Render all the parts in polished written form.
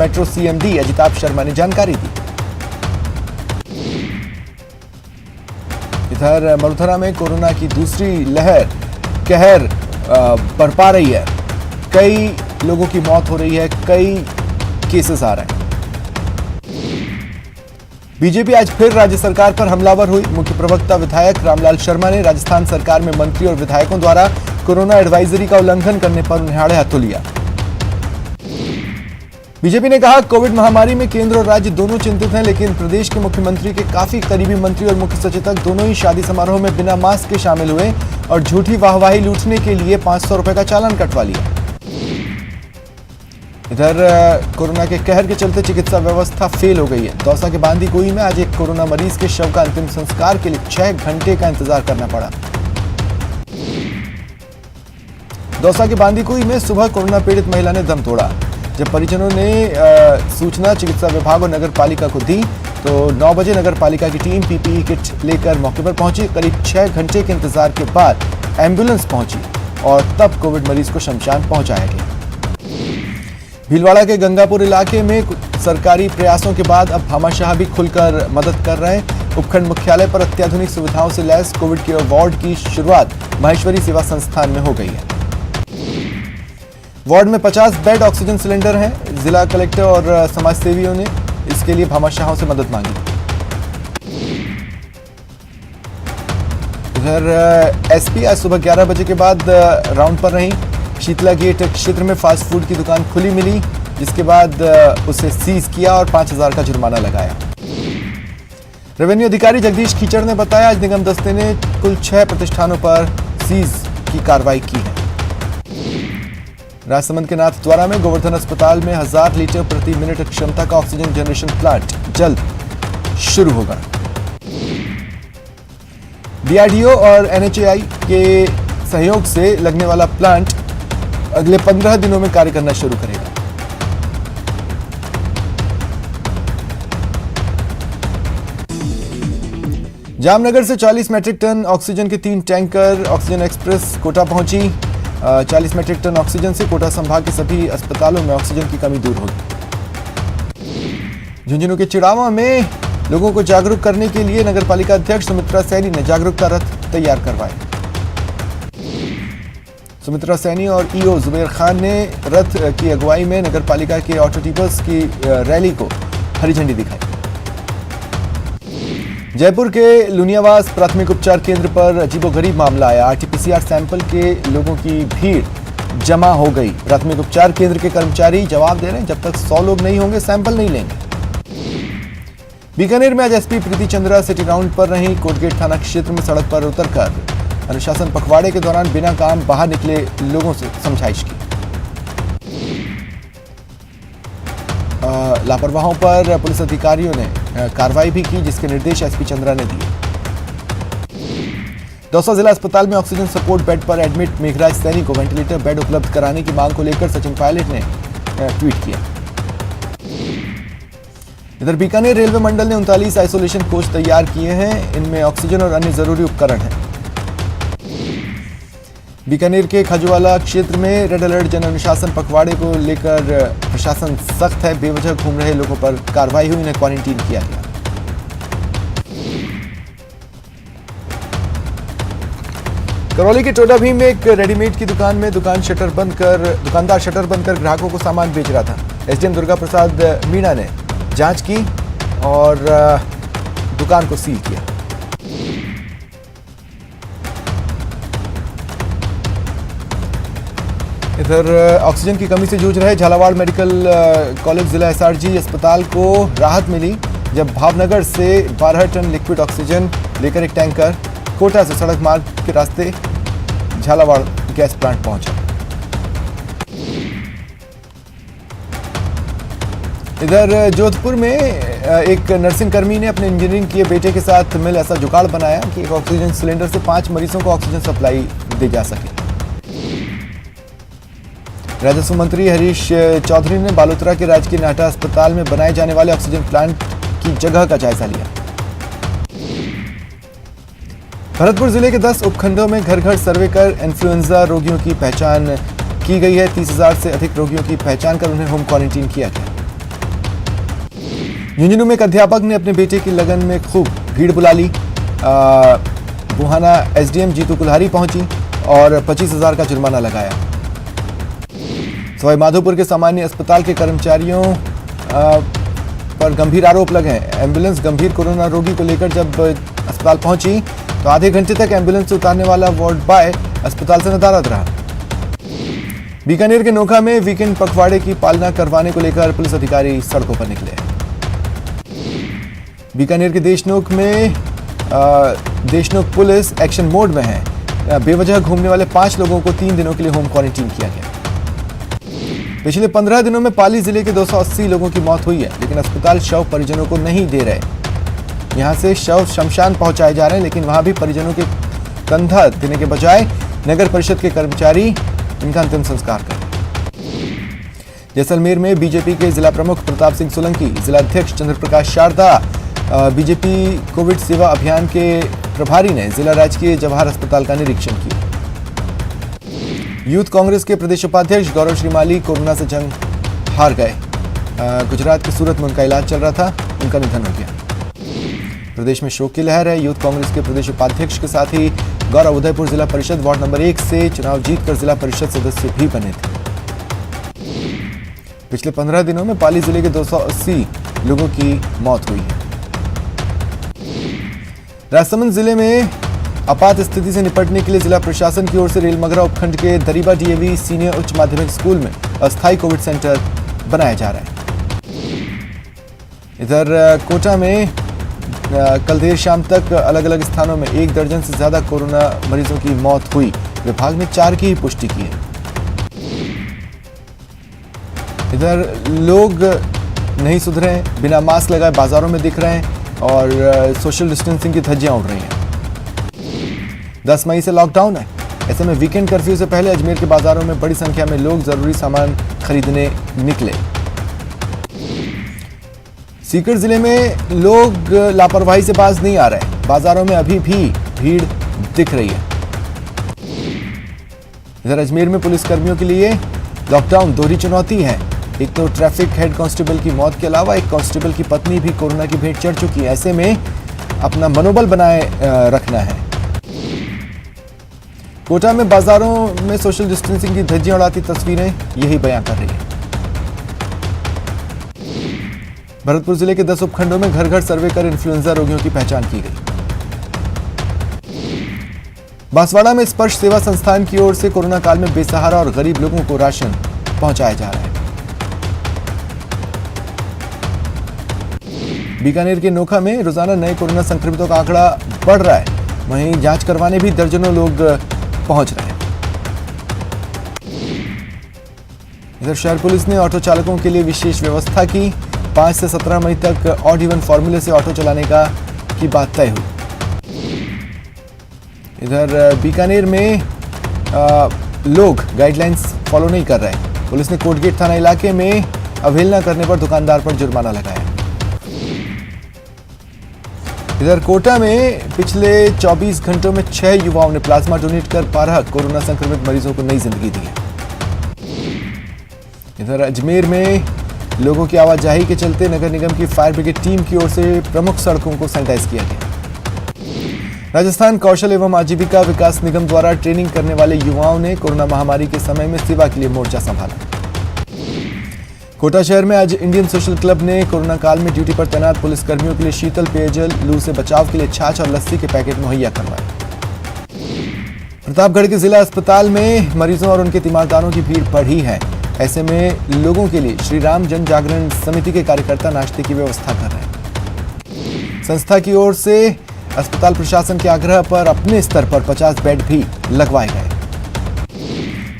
Metro CMD Ajitabh Sharma ने जानकारी दी। इधर मरुधरा में कोरोना की दूसरी लहर कहर बरपा रही है। कई लोगों की मौत हो रही है, कई केसेस आ रहे हैं। बीजेपी आज फिर राज्य सरकार पर हमलावर हुई। मुख्य प्रवक्ता विधायक रामलाल शर्मा ने राजस्थान सरकार में मंत्री और विधायकों द्वारा कोरोना एडवाइजरी का उल्लंघन करने पर उन्हें हाथों लिया। बीजेपी ने कहा, कोविड महामारी में केंद्र और राज्य दोनों चिंतित हैं, लेकिन प्रदेश के मुख्यमंत्री के काफी करीबी मंत्री और मुख्य सचेतक दोनों ही शादी समारोह में बिना मास्क के शामिल हुए और झूठी वाहवाही लूटने के लिए 500 रुपए का चालान कटवा लिया। इधर कोरोना के कहर के चलते चिकित्सा व्यवस्था फेल हो गई है। दौसा के बांदीकुई में आज एक कोरोना मरीज के शव का अंतिम संस्कार के लिए 6 घंटे का इंतजार करना पड़ा। दौसा के बांदीकुई में सुबह कोरोना पीड़ित महिला ने दम तोड़ा। जब परिजनों ने सूचना चिकित्सा विभाग और नगर पालिका को दी तो 9 बजे नगर पालिका की टीम पीपीई किट लेकर मौके पर पहुंची। करीब 6 घंटे के इंतजार के बाद एम्बुलेंस पहुंची और तब कोविड मरीज को शमशान पहुंचाया गया। भीलवाड़ा के गंगापुर इलाके में सरकारी प्रयासों के बाद अब भामाशाह भी खुलकर मदद कर रहे हैं। उपखंड मुख्यालय पर अत्याधुनिक सुविधाओं से लैस कोविड केयर वार्ड की शुरुआत माहेश्वरी सेवा संस्थान में हो गई है। वार्ड में 50 बेड ऑक्सीजन सिलेंडर हैं। जिला कलेक्टर और समाजसेवियों ने इसके लिए भामाशाहों से मदद मांगी। इधर एसपी आज सुबह 11 बजे के बाद राउंड पर रही। शीतला गेट क्षेत्र में फास्ट फूड की दुकान खुली मिली, जिसके बाद उसे सीज किया और 5000 का जुर्माना लगाया। रेवेन्यू अधिकारी जगदीश खीचड़ ने बताया, आज निगम दस्ते ने कुल 6 प्रतिष्ठानों पर सीज की कार्रवाई की है। राजसमंद के नाथद्वारा में गोवर्धन अस्पताल में 1000 लीटर प्रति मिनट क्षमता का ऑक्सीजन जनरेशन प्लांट जल्द शुरू होगा। डीआरडीओ और एनएचएआई के सहयोग से लगने वाला प्लांट अगले 15 दिनों में कार्य करना शुरू करेगा। जामनगर से 40 मैट्रिक टन ऑक्सीजन के 3 टैंकर ऑक्सीजन एक्सप्रेस कोटा पहुंची। 40 मैट्रिक टन ऑक्सीजन से कोटा संभाग के सभी अस्पतालों में ऑक्सीजन की कमी दूर होगी। झुंझुनू के चिड़ावा में लोगों को जागरूक करने के लिए नगरपालिका अध्यक्ष सुमित्रा सैनी ने जागरूकता रथ तैयार करवाए। सुमित्रा सैनी और ईओ जुबेर खान ने रथ की अगुवाई में नगरपालिका के ऑटो टिपर्स की रैली को हरी झंडी दिखाई। जयपुर के लुनियावास प्राथमिक उपचार केंद्र पर अजीबोगरीब मामला आया। आरटीपीसीआर सैंपल के लोगों की भीड़ जमा हो गई। प्राथमिक उपचार केंद्र के कर्मचारी जवाब दे रहे हैं, जब तक 100 लोग नहीं होंगे सैंपल नहीं लेंगे। बीकानेर में आज एसपी प्रीति चंद्रा सिटी राउंड पर रही। कोटगेट थाना क्षेत्र में सड़क पर उतरकर अनुशासन पखवाड़े के दौरान बिना काम बाहर निकले लोगों से समझाइश की। लापरवाहों पर पुलिस अधिकारियों ने कार्रवाई भी की, जिसके निर्देश एसपी चंद्रा ने दिए। दौसा जिला अस्पताल में ऑक्सीजन सपोर्ट बेड पर एडमिट मेघराज सैनी को वेंटिलेटर बेड उपलब्ध कराने की मांग को लेकर सचिन पायलट ने ट्वीट किया। इधर बीकानेर रेलवे मंडल ने 39 आइसोलेशन कोच तैयार किए हैं। इनमें ऑक्सीजन और अन्य जरूरी उपकरण हैं। बीकानेर के खजुवाला क्षेत्र में रेड अलर्ट जन अनुशासन पखवाड़े को लेकर प्रशासन सख्त है। बेवजह घूम रहे लोगों पर कार्रवाई हुई, इन्हें क्वारंटीन किया गया। करौली के टोडाभीम में एक रेडीमेड की दुकान में दुकानदार शटर बंद कर ग्राहकों को सामान बेच रहा था। एसडीएम दुर्गा प्रसाद मीणा ने जांच की और दुकान को सील किया। इधर ऑक्सीजन की कमी से जूझ रहे झालावाड़ मेडिकल कॉलेज जिला एसआरजी अस्पताल को राहत मिली, जब भावनगर से 12 टन लिक्विड ऑक्सीजन लेकर एक टैंकर कोटा से सड़क मार्ग के रास्ते झालावाड़ गैस प्लांट पहुंचा। इधर जोधपुर में एक नर्सिंग कर्मी ने अपने इंजीनियरिंग किए बेटे के साथ मिल ऐसा जुगाड़ बनाया कि एक ऑक्सीजन सिलेंडर से 5 मरीजों को ऑक्सीजन सप्लाई दी जा सके। राजस्व मंत्री हरीश चौधरी ने बालोतरा के राजकीय नाहटा अस्पताल में बनाए जाने वाले ऑक्सीजन प्लांट की जगह का जायजा लिया। भरतपुर जिले के 10 उपखंडों में घर घर सर्वे कर इन्फ्लुएंजा रोगियों की पहचान की गई है। 30,000 से अधिक रोगियों की पहचान कर उन्हें होम क्वारंटीन किया गया। झुंझुनू में एक अध्यापक ने अपने बेटे की लगन में खूब भीड़ बुला ली। बुहाना एसडीएम जीतू कुल्हारी पहुंची और 25,000 का जुर्माना लगाया। सवाई माधोपुर के सामान्य अस्पताल के कर्मचारियों पर गंभीर आरोप लगे हैं। एम्बुलेंस गंभीर कोरोना रोगी को लेकर जब अस्पताल पहुंची तो आधे घंटे तक एम्बुलेंस से उतारने वाला वार्ड बॉय अस्पताल से नदारद रहा। बीकानेर के नोखा में वीकेंड पखवाड़े की पालना करवाने को लेकर पुलिस अधिकारी सड़कों पर निकले। बीकानेर के देशनोक में देशनोक पुलिस एक्शन मोड में है। बेवजह घूमने वाले 5 लोगों को 3 दिनों के लिए होम क्वारंटीन किया गया। पिछले 15 दिनों में पाली जिले के 280 लोगों की मौत हुई है, लेकिन अस्पताल शव परिजनों को नहीं दे रहे। यहां से शव शमशान पहुंचाए जा रहे हैं, लेकिन वहां भी परिजनों के कंधा देने के बजाय नगर परिषद के कर्मचारी इनका अंतिम संस्कार करें। जैसलमेर में बीजेपी के जिला प्रमुख प्रताप सिंह सोलंकी, जिला अध्यक्ष चंद्रप्रकाश शारदा, बीजेपी कोविड सेवा अभियान के प्रभारी ने जिला राजकीय जवाहर अस्पताल का निरीक्षण किया। यूथ कांग्रेस के प्रदेश उपाध्यक्ष गौरव श्रीमाली कोरोना से जंग हार गए। गुजरात के सूरत में उनका इलाज चल रहा था, उनका निधन हो गया। प्रदेश में शोक की लहर है। यूथ कांग्रेस के प्रदेश उपाध्यक्ष के साथ ही गौरव उदयपुर जिला परिषद वार्ड नंबर 1 से चुनाव जीतकर जिला परिषद सदस्य भी बने थे। पिछले 15 दिनों में पाली जिले के 280 लोगों की मौत हुई है। राजसमंद जिले में आपात स्थिति से निपटने के लिए जिला प्रशासन की ओर से रेलमगरा उपखंड के दरीबा डीएवी सीनियर उच्च माध्यमिक स्कूल में अस्थायी कोविड सेंटर बनाया जा रहा है। इधर कोटा में कल देर शाम तक अलग अलग स्थानों में 1 दर्जन से ज्यादा कोरोना मरीजों की मौत हुई। विभाग ने 4 की ही पुष्टि की है। इधर लोग नहीं सुधरे हैं, बिना मास्क लगाए बाजारों में दिख रहे हैं और सोशल डिस्टेंसिंग की धज्जियां उड़ रही हैं। 10 मई से लॉकडाउन है। ऐसे में वीकेंड कर्फ्यू से पहले अजमेर के बाजारों में बड़ी संख्या में लोग जरूरी सामान खरीदने निकले। सीकर जिले में लोग लापरवाही से बाज नहीं आ रहे। बाजारों में अभी भी भीड़ दिख रही है। इधर अजमेर में पुलिसकर्मियों के लिए लॉकडाउन दोहरी चुनौती है। एक तो ट्रैफिक हेड कांस्टेबल की मौत के अलावा एक कांस्टेबल की पत्नी भी कोरोना की भेंट चढ़ चुकी है। ऐसे में अपना मनोबल बनाए रखना है। कोटा में बाजारों में सोशल डिस्टेंसिंग की धज्जियां उड़ाती तस्वीरें यही बयां कर रही है। भरतपुर जिले के 10 उपखंडों में घर घर सर्वे कर इन्फ्लुएंजा रोगियों की पहचान की गई। बांसवाड़ा में स्पर्श सेवा संस्थान की ओर से कोरोना काल में बेसहारा और गरीब लोगों को राशन पहुंचाया जा रहा है। बीकानेर के नोखा में रोजाना नए कोरोना संक्रमितों का आंकड़ा बढ़ रहा है। वहीं जांच करवाने भी दर्जनों लोग पहुंच रहे हैं। इधर शहर पुलिस ने ऑटो चालकों के लिए विशेष व्यवस्था की। 5 से 17 मई तक ऑड इवन फॉर्मूले से ऑटो चलाने की बात तय हुई। इधर बीकानेर में लोग गाइडलाइंस फॉलो नहीं कर रहे। पुलिस ने कोटगेट थाना इलाके में अवहेलना करने पर दुकानदार पर जुर्माना लगाया। इधर कोटा में पिछले 24 घंटों में 6 युवाओं ने प्लाज्मा डोनेट कर 12 कोरोना संक्रमित मरीजों को नई जिंदगी दी है। इधर अजमेर में लोगों की आवाजाही के चलते नगर निगम की फायर ब्रिगेड टीम की ओर से प्रमुख सड़कों को सैनिटाइज किया गया। राजस्थान कौशल एवं आजीविका विकास निगम द्वारा ट्रेनिंग करने वाले युवाओं ने कोरोना महामारी के समय में सेवा के लिए मोर्चा संभाला। कोटा शहर में आज इंडियन सोशल क्लब ने कोरोना काल में ड्यूटी पर तैनात पुलिसकर्मियों के लिए शीतल पेयजल, लू से बचाव के लिए छाछ और लस्सी के पैकेट मुहैया करवाए। प्रतापगढ़ के जिला अस्पताल में मरीजों और उनके तीमारदारों की भीड़ बढ़ी है। ऐसे में लोगों के लिए श्री राम जन जागरण समिति के कार्यकर्ता नाश्ते की व्यवस्था कर रहे हैं। संस्था की ओर से अस्पताल प्रशासन के आग्रह पर अपने स्तर पर 50 बेड भी लगवाए गए।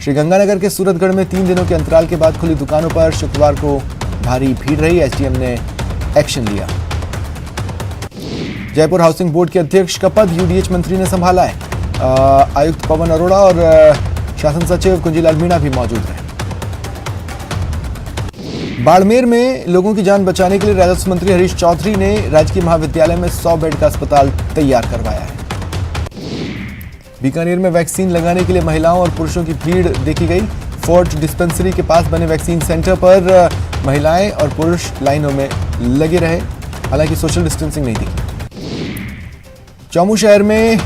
श्रीगंगानगर के सूरतगढ़ में 3 दिनों के अंतराल के बाद खुली दुकानों पर शुक्रवार को भारी भीड़ रही। एसडीएम ने एक्शन लिया। जयपुर हाउसिंग बोर्ड के अध्यक्ष का पद यूडीएच मंत्री ने संभाला है। आयुक्त पवन अरोड़ा और शासन सचिव कुंजीलाल मीणा भी मौजूद रहे। बाड़मेर में लोगों की जान बचाने के लिए राजस्व मंत्री हरीश चौधरी ने राजकीय महाविद्यालय में 100 बेड का अस्पताल तैयार करवाया है। बीकानेर में वैक्सीन लगाने के लिए महिलाओं और पुरुषों की भीड़ देखी गई। फोर्ट डिस्पेंसरी के पास बने वैक्सीन सेंटर पर महिलाएं और पुरुष लाइनों में लगे रहे, हालांकि सोशल डिस्टेंसिंग नहीं दिखी। चौमू शहर में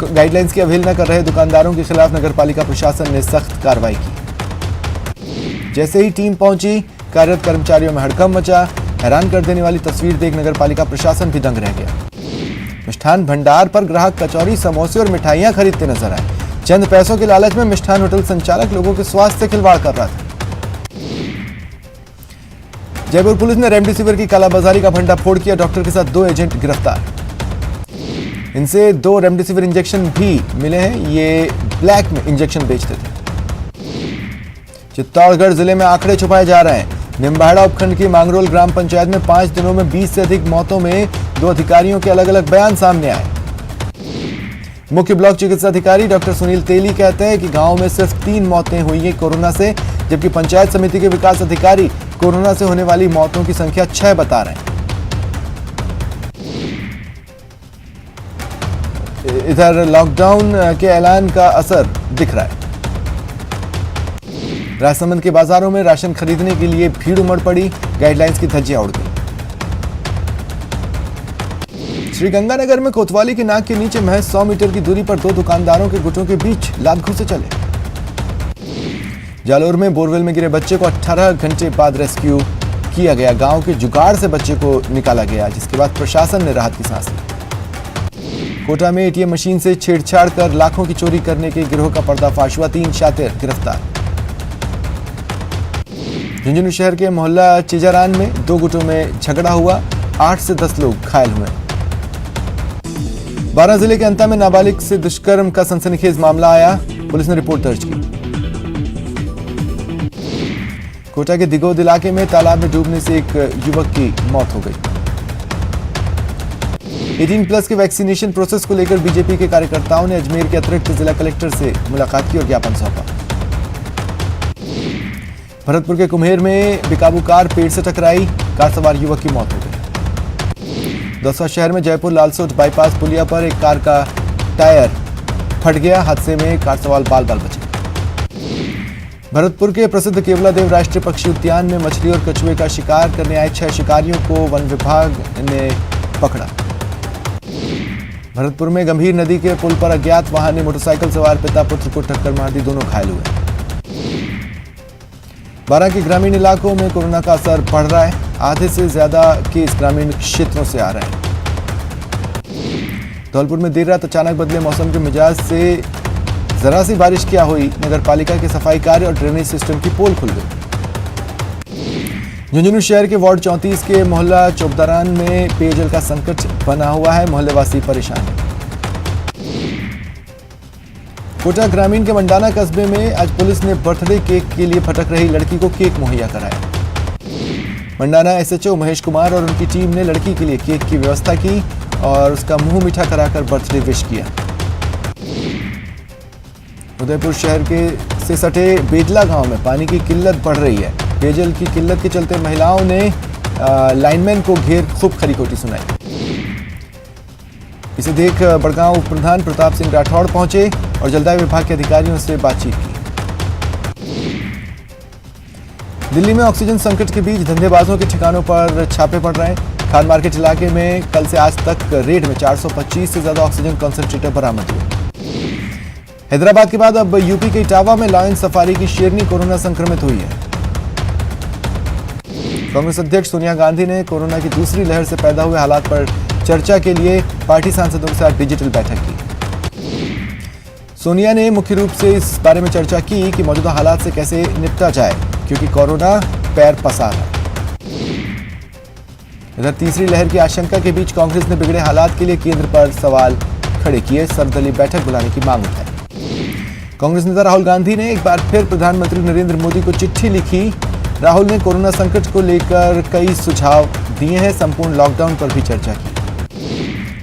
गाइडलाइंस की अवहेलना कर रहे दुकानदारों के खिलाफ नगरपालिका प्रशासन ने सख्त कार्रवाई की। जैसे ही टीम पहुंची, कार्यरत कर्मचारियों में हड़कंप मचा। हैरान कर देने वाली तस्वीर देख नगरपालिका प्रशासन भी दंग रह गया। मिष्ठान भंडार पर ग्राहक कचौरी, समोसे और मिठाइयां खरीदते नजर आए। चंद पैसों के लालच में मिष्ठान होटल संचालक लोगों के स्वास्थ्य से खिलवाड़ कर रहा था। जयपुर पुलिस ने रेमडेसिविर की कालाबाजारी का भंडाफोड़ किया। डॉक्टर के साथ 2 एजेंट गिरफ्तार। इनसे 2 रेमडेसिविर इंजेक्शन भी मिले हैं। ये ब्लैक में इंजेक्शन बेचते थे। चित्तौड़गढ़ जिले में आंकड़े छुपाए जा रहे हैं। निम्बाड़ा उपखंड की मांगरोल ग्राम पंचायत में 5 दिनों में 20 से अधिक मौतों में 2 अधिकारियों के अलग अलग बयान सामने आए। मुख्य ब्लॉक चिकित्सा अधिकारी डॉक्टर सुनील तेली कहते हैं कि गांव में सिर्फ 3 मौतें हुई हैं कोरोना से, जबकि पंचायत समिति के विकास अधिकारी कोरोना से होने वाली मौतों की संख्या 6 बता रहे हैं। इधर लॉकडाउन के ऐलान का असर दिख रहा है। राजसमंद के बाजारों में राशन खरीदने के लिए भीड़ उमड़ पड़ी। गाइडलाइंस की धज्जियां उड़ गई। श्रीगंगानगर में कोतवाली के नाक के नीचे महज 100 मीटर की दूरी पर 2 दुकानदारों के गुटों के बीच लात घुसे चले। जालोर में बोरवेल में गिरे बच्चे को 18 घंटे बाद रेस्क्यू किया गया। गांव के जुगाड़ से बच्चे को निकाला गया, जिसके बाद प्रशासन ने राहत की सांस ली। कोटा में एटीएम मशीन से छेड़छाड़ कर लाखों की चोरी करने के गिरोह का पर्दाफाश हुआ। 3 शातिर गिरफ्तार। झुंझुनू शहर के मोहल्ला चिजारान में 2 गुटों में झगड़ा हुआ। 8 से 10 लोग घायल हुए। 12 जिले के अंता में नाबालिग से दुष्कर्म का सनसनीखेज मामला आया। पुलिस ने रिपोर्ट दर्ज की। कोटा के दिगोद इलाके में तालाब में डूबने से एक युवक की मौत हो गई। 18+ के वैक्सीनेशन प्रोसेस को लेकर बीजेपी के कार्यकर्ताओं ने अजमेर के अतिरिक्त जिला कलेक्टर से मुलाकात की और ज्ञापन सौंपा। भरतपुर के कुम्हेर में बेकाबू कार पेड़ से टकराई। कार सवार युवक की मौत हो गई। दौसा शहर में जयपुर लालसोट बाईपास पुलिया पर एक कार का टायर फट गया। हादसे में कार सवार बाल बचे। भरतपुर के प्रसिद्ध केवलादेव राष्ट्रीय पक्षी उद्यान में मछली और कछुए का शिकार करने आए 6 शिकारियों को वन विभाग ने पकड़ा। भरतपुर में गंभीर नदी के पुल पर अज्ञात वाहन ने मोटरसाइकिल सवार पिता पुत्र को टक्कर मार दी। दोनों घायल हुए। 12 के ग्रामीण इलाकों में कोरोना का असर बढ़ रहा है। आधे से ज्यादा केस ग्रामीण क्षेत्रों से आ रहे हैं। धौलपुर में देर रात अचानक बदले मौसम के मिजाज से जरा सी बारिश क्या हुई। नगरपालिका के सफाई कार्य और ड्रेनेज सिस्टम की पोल खुल गई। झुंझुनू शहर के वार्ड 34 के मोहल्ला चौबदारान में पेयजल का संकट बना हुआ है। मोहल्लेवासी परेशान हैं। कोटा ग्रामीण के मंडाना कस्बे में आज पुलिस ने बर्थडे केक के लिए भटक रही लड़की को केक मुहैया कराया। मंडाना एसएचओ महेश कुमार और उनकी टीम ने लड़की के लिए केक की व्यवस्था की और उसका मुंह मीठा कराकर बर्थडे विश किया। उदयपुर शहर के से सटे बेडला गांव में पानी की किल्लत बढ़ रही है। पेयजल की किल्लत के चलते महिलाओं ने लाइनमैन को घेर खूब खरी-खोटी सुनाई। इसे देख बड़गांव उप प्रधान प्रताप सिंह राठौड़ पहुंचे और जलदाय विभाग के अधिकारियों से बातचीत की। दिल्ली में ऑक्सीजन संकट के बीच धंधेबाजों के ठिकानों पर छापे पड़ रहे हैं। खान मार्केट इलाके में कल से आज तक रेड में 425 से ज्यादा ऑक्सीजन कंसंट्रेटर बरामद हुए। हैदराबाद के बाद अब यूपी के इटावा में लायन सफारी की शेरनी कोरोना संक्रमित हुई है। कांग्रेस अध्यक्ष सोनिया गांधी ने कोरोना की दूसरी लहर से पैदा हुए हालात पर चर्चा के लिए पार्टी सांसदों के साथ डिजिटल बैठक की। सोनिया ने मुख्य रूप से इस बारे में चर्चा की कि मौजूदा हालात से कैसे निपटा जाए, क्योंकि कोरोना पैर पसार है। इधर तीसरी लहर की आशंका के बीच कांग्रेस ने बिगड़े हालात के लिए केंद्र पर सवाल खड़े किए। सर्वदलीय बैठक बुलाने की मांग उठाई। कांग्रेस नेता राहुल गांधी ने एक बार फिर प्रधानमंत्री नरेंद्र मोदी को चिट्ठी लिखी। राहुल ने कोरोना संकट को लेकर कई सुझाव दिए हैं। संपूर्ण लॉकडाउन पर भी चर्चा की।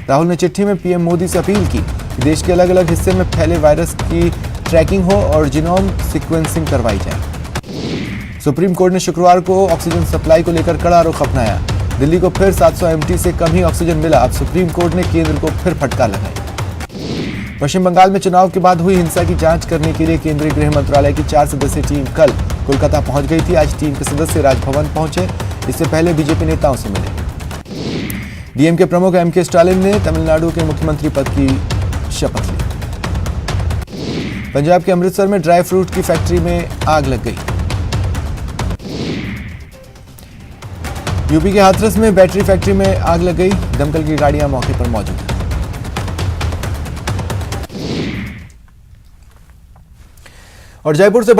राहुल ने चिट्ठी में पीएम मोदी से अपील की कि देश के अलग अलग हिस्से में फैले वायरस की ट्रैकिंग हो और जीनोम सीक्वेंसिंग करवाई जाए। सुप्रीम कोर्ट ने शुक्रवार को ऑक्सीजन सप्लाई को लेकर कड़ा रुख अपनाया। दिल्ली को फिर 700 एमटी से कम ही ऑक्सीजन मिला। अब सुप्रीम कोर्ट ने केंद्र को फिर फटकार लगाई। पश्चिम बंगाल में चुनाव के बाद हुई हिंसा की जांच करने के लिए केंद्रीय गृह मंत्रालय की 4 सदस्यीय टीम कल कोलकाता पहुंच गई थी। आज टीम के सदस्य राजभवन पहुंचे। इससे पहले बीजेपी नेताओं से मिले। डीएमके प्रमुख एमके स्टालिन ने तमिलनाडु के मुख्यमंत्री पद की शपथ ली। पंजाब के अमृतसर में ड्राई फ्रूट की फैक्ट्री में आग लग गई। यूपी के हाथरस में बैटरी फैक्ट्री में आग लग गई। दमकल की गाड़ियां मौके पर मौजूद हैं। और जयपुर से